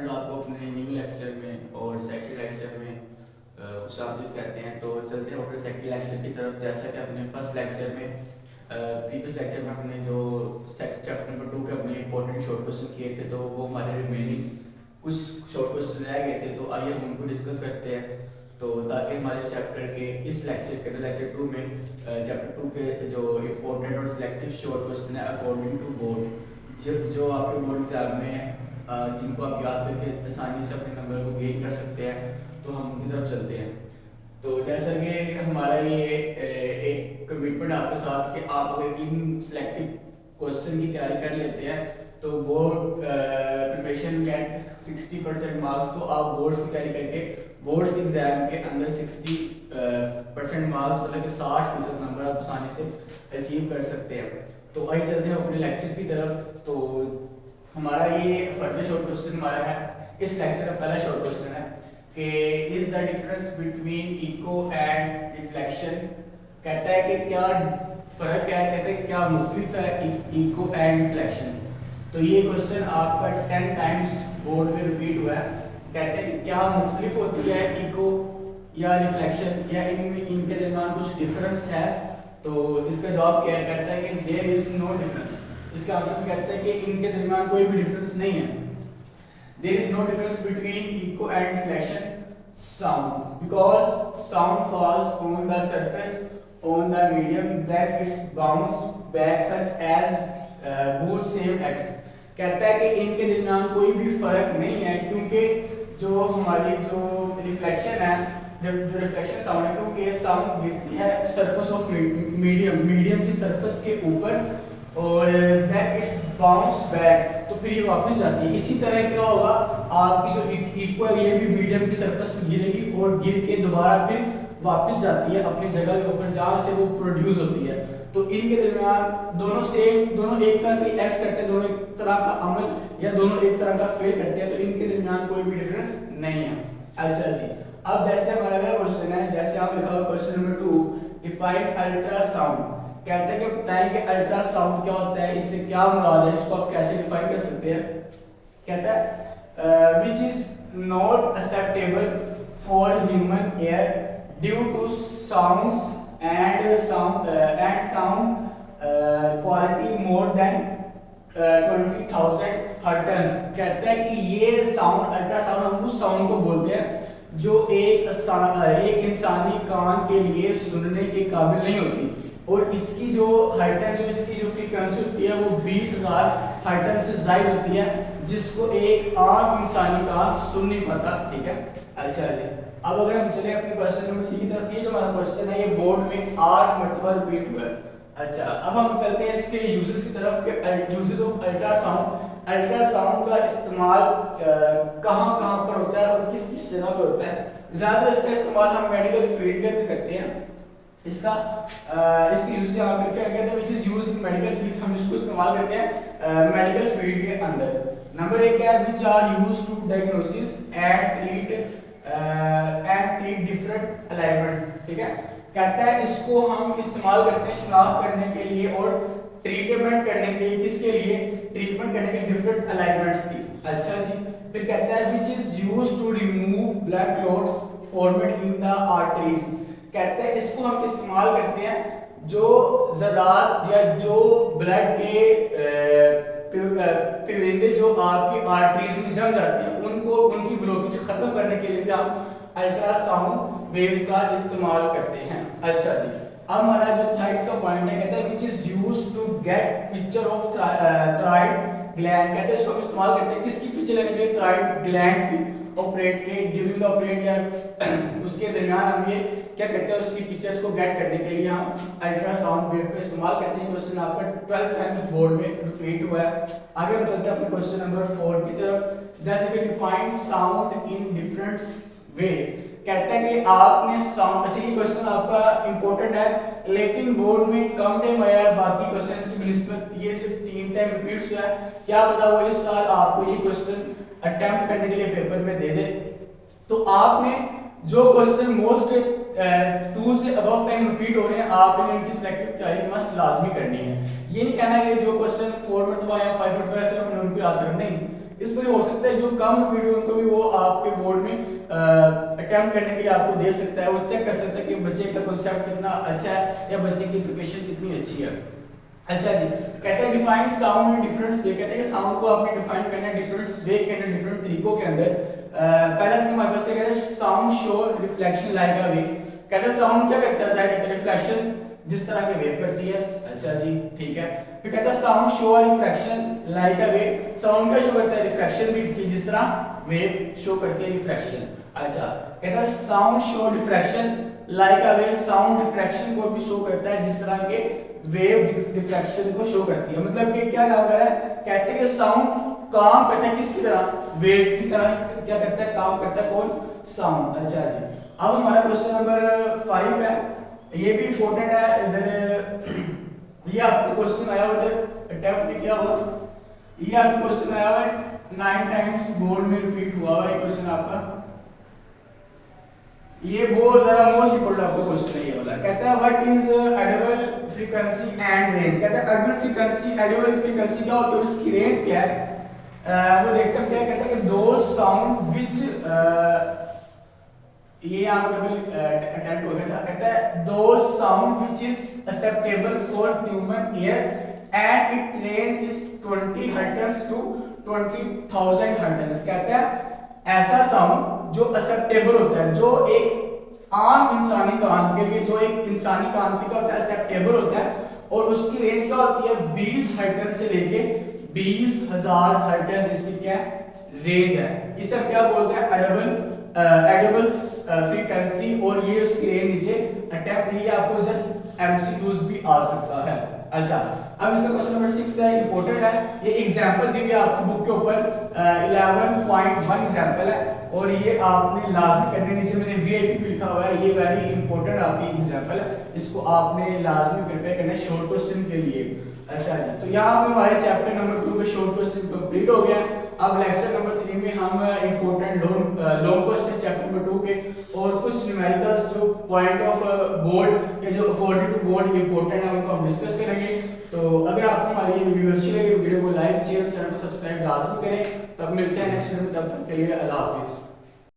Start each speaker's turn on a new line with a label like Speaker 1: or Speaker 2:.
Speaker 1: Friends, आपको अपने new lecture में और सेकंड लेक्चर में खुशामदीद करते हैं। तो चलते हैं अपने सेकंड लेक्चर की तरफ। जैसा कि अपने फर्स्ट लेक्चर में प्रीवियस लेक्चर में हमने जो चैप्टर नंबर 2 के अपने इंपॉर्टेंट शॉर्ट क्वेश्चन किए थे, तो वो हमारे रिमेनिंग कुछ शॉर्ट क्वेश्चन रह गए थे। तो आइए हम उनको डिस्कस करते हैं, तो ताकि हमारे इस चैप्टर के इस लेक्चर के लेक्चर 2 में चैप्टर 2 के जो इंपॉर्टेंट और सिलेक्टिव शॉर्ट क्वेश्चन है अकॉर्डिंग टू बोर्ड, जो आपके बोर्ड एग्जाम में है, जिनको आप याद करके आसानी से अपने नंबर को गेन कर सकते हैं, तो हम उनकी तरफ चलते हैं। तो जैसा कि हमारा ये एक कमिटमेंट आपके साथ कि आप अगर इन सिलेक्टिव क्वेश्चन की तैयारी कर लेते हैं तो बोर्ड प्रिपरेशन गेट 60% मार्क्स, तो आप बोर्ड्स की तैयारी करके बोर्ड्स के एग्जाम के अंदर 60% मार्क्स मतलब कि 60% नंबर आप आसानी से अचीव कर सकते हैं। तो आइए चलते हैं अपने लेक्चर की तरफ। तो हमारा ये फर्दर शॉर्ट क्वेश्चन हमारा है, इस लेक्चर का पहला शॉर्ट क्वेश्चन है कि is the difference between echo and reflection. कहता है कि क्या फर्क है, कहते हैं क्या मुख्तलिफ है इको एंड रिफ्लेक्शन। तो ये क्वेश्चन आपका 10 टाइम्स बोर्ड में रिपीट हुआ है। कहते हैं कि क्या मुख्तलिफ होती है इको या रिफ्लेक्शन, या इनके दरमियान कुछ डिफरेंस है। तो इसका जवाब क्या है, कहता है कि देयर इज नो डिफरेंस। इसका आंसर भी कहता है कि इनके दरमियान कोई भी डिफरेंस नहीं है। There is no difference between echo and reflection sound because sound falls on the surface on the medium that it's bounce back such as both same x। कहता है कि इनके दरमियान कोई भी फर्क नहीं है, क्योंकि जो हमारी जो रिफ्लेक्शन है, जो रिफ्लेक्शन साउंड है, क्योंकि साउंड गिरती है सरफेस ऑफ मीडियम की सरफेस के ऊपर और दैट इट्स बाउंस बैक, तो फिर ये वापस जाती है। इसी तरह क्या होगा, आपकी जो इको है ये भी मीडियम की सरफेस पे गिरेगी और गिर के दोबारा फिर वापस जाती है अपनी जगह के ऊपर जहाँ से वो प्रोड्यूस होती है। तो इनके दरमियान दोनों सेम, दोनों एक तरह का एक्स करते हैं, दोनों एक तरह का अमल या दोनों एक तरह का फेल करते हैं, तो इनके दरमियान कोई भी डिफरेंस नहीं है। अच्छा जी, अब जैसे हमारा अगला क्वेश्चन है, जैसे आप लिखा हुआ क्वेश्चन नंबर 2, डिफाइन अल्ट्रासाउंड। कहते हैं कि बताएं कि अल्ट्रासाउंड क्या होता है, इससे क्या मुराद है, इसको आप कैसे डिफाइन कर सकते हैं। कहता है which is not acceptable for human ear due to sounds and sound quality more than 20,000 hertz. कहता है कि ये साउंड अल्ट्रासाउंड, हम उस साउंड को बोलते हैं जो एक इंसानी कान के लिए सुनने के काबिल नहीं होती, और इसकी जो हर्ट्ज, जो इसकी जो फ्रीक्वेंसी होती है वो 20,000 हर्ट्ज से ज़ायद होती है, जिसको एक आम इंसानी कान सुन नहीं पाता। ठीक है, अच्छा जी, अब अगर हम चले अपने क्वेश्चन नंबर 3 की तरफ। ये जो हमारा क्वेश्चन है ये बोर्ड में 8 मरतबा रिपीट हुआ है। अच्छा, अब हम चलते हैं इसके यूजेस की तरफ के यूजेस ऑफ अल्ट्रासाउंड। अल्ट्रासाउंड का इस्तेमाल कहाँ पर होता है और किस किस जगह पर होता है। ज़्यादातर इसका इस्तेमाल हम मेडिकल फील्ड में करते हैं। इसकी यूज यहाँ पे क्या कहते हैं, which is used in medical field. हम इसको इस्तेमाल करते हैं मेडिकल फील्ड के अंदर। नंबर 1 है which are used to diagnosis and treat different alignment. ठीक है, कहता है इसको हम इस्तेमाल करते हैं शिनाख्त करने के लिए और ट्रीटमेंट करने के लिए। किसके लिए? ट्रीटमेंट करने के लिए डिफरेंट अलाइनमेंट्स की। अच्छा जी, फिर कहता है which is used to remove blood clots formed in the arteries. कहते हैं इसको हम इस्तेमाल करते हैं जो ज़रात या जो ब्लड के पिवंदे जो आपकी आर्टरीज में जम जाती हैं, उनको उनकी ब्लॉकेज खत्म करने के लिए भी हम अल्ट्रासाउंड वेव्स का इस्तेमाल करते हैं। अच्छा जी, अब हमारा जो थर्ड का पॉइंट है, कहता है which is used to get picture of thyroid gland. कहते हैं इसको हम इस्तेमाल करते हैं किसकी पिक्चर लेने के लिए? थायराइड ग्लैंड की। ऑपरेट के ड्यूरिंग द ऑपरेट या उसके दरमियान हम ये क्या करते हैं, उसकी पिक्चर्स को गेट करने के लिए हम अल्ट्रासाउंड वेव का इस्तेमाल करते हैं। क्वेश्चन आपका 12 टाइम्स बोर्ड में रिपीट हुआ है। आगे हम चलते हैं अपने क्वेश्चन नंबर 4 की तरफ। जैसे कि define sound in different way. कहते हैं कि आपने साउंड, अच्छा ये क्वेश्चन आपका इंपॉर्टेंट है लेकिन बोर्ड में कम टाइम आया है बाकी क्वेश्चंस की निस्बत, ये सिर्फ 3 टाइम रिपीट हुआ है। क्या पता वो इस साल आपको ये क्वेश्चन अटेम्प्ट करने के लिए पेपर में दे दे। तो आपने जो क्वेश्चन मोस्ट 2 से अबव टाइम रिपीट हो रहे हैं, आपने उनकी सिलेक्टिव तैयारी मस्ट लाजमी करनी है। ये नहीं कहना कि जो क्वेश्चन 4 मरतबा या 5 मरतबा ऐसे हमने उनको याद करना, नहीं, इस पर हो सकता है जो कम रिपीट हो उनको भी वो आपके बोर्ड में अटेम्प्ट करने के लिए आपको दे सकता है, वो चेक कर सकता है कि बच्चे का कॉन्सेप्ट कितना अच्छा है या बच्चे की प्रिपरेशन कितनी अच्छी है। अच्छा जी, कहते हैं define sound in different way, कहते हैं कि साउंड को आपने डिफाइन करना है डिफरेंट वे के अंदर, डिफरेंट तरीकों के अंदर। पहला तो हमारे पास कहते हैं sound show reflection like a wave, कहते हैं साउंड क्या करता है, साइड कहते हैं रिफ्लेक्शन जिस तरह के वेव करती है। अच्छा जी ठीक है। फिर कहता है sound show reflection like a wave, sound क्या शो करता है, रिफ्लेक्शन भी जिस तरह वेव शो करती है रिफ्लेक्शन। अच्छा कहता है sound show reflection like a wave, sound reflection को भी शो करता है जिस तरह के वेव डिफ्रैक्शन को शो करती है। मतलब कि क्या काम कर रहा है, कहते हैं कि साउंड काम करता है किसकी तरह, वेव की तरह क्या करता है, काम करता है कौन, साउंड। अच्छा जी, अब हमारा क्वेश्चन नंबर 5 है, ये भी इंपॉर्टेंट है। इधर ये आपको क्वेश्चन आया हुआ, इधर अटेम्प्ट नहीं किया हुआ, ये आपको क्वेश्चन आया हुआ है 9 टाइम्स बोर्ड में रिपीट हुआ हुआ है क्वेश्चन आपका, ये बहुत ज्यादा मोस्ट इंपोर्टेंट आपको क्वेश्चन है ये वाला। कहता है what is Audible frequency and range, कहता है ऑडिबल फ्रीक्वेंसी, ऑडिबल फ्रीक्वेंसी क्या होती है और उसकी रेंज क्या है, वो देखते हैं। क्या कहता है कि दो साउंड विच, ये यहाँ पर डबल अटेम्प्ट हो गया था। कहता है दो sound which is acceptable for human ear and it range is 20 hertz to 20,000 hertz, कहता है ऐसा साउंड जो एक्सेप्टेबल होता है, जो एक आम इंसानी कान के लिए, जो एक इंसानी कान के लिए होता है एक्सेप्टेबल होता है, और उसकी रेंज क्या होती है 20 हर्ट्ज से लेके 20,000 हर्ट्ज, इसकी क्या रेंज है। इसे क्या बोलते हैं, ऑडिबल फ्रीक्वेंसी, और ये उसकी रेंज नीचे अटेम्प्ट, ये आपको जस्ट एमसीक्यूज भी आ सकता है। अच्छा, अब इसका क्वेश्चन नंबर 6 है, इंपॉर्टेंट है, ये एग्जांपल दी हुई है आपकी बुक के ऊपर 11.1 एग्जांपल है, और ये आपने लाजमी करने, नीचे मैंने वीआईपी भी लिखा हुआ है, ये वेरी इंपॉर्टेंट आपकी एग्जांपल है, इसको आपने लाजमी प्रिपेयर करना है शॉर्ट क्वेश्चन के लिए। अच्छा जी, तो यहाँ पे हमारे चैप्टर नंबर 2 के शॉर्ट क्वेश्चन कंप्लीट हो गया। अब लेक्चर नंबर 3 में हम important long question chapter number 2 के और कुछ न्यूमेरिकल्स जो पॉइंट ऑफ बोर्ड या जो अकॉर्डिंग टू बोर्ड इंपॉर्टेंट है उनको हम डिस्कस करेंगे। तो अगर आपको हमारी ये वीडियो अच्छी लगे, वीडियो को लाइक शेयर, चैनल को सब्सक्राइब लाजमी करें। तो अब मिलते हैं नेक्स्ट वीडियो में, तब तक के लिए अल्लाह हाफिज़।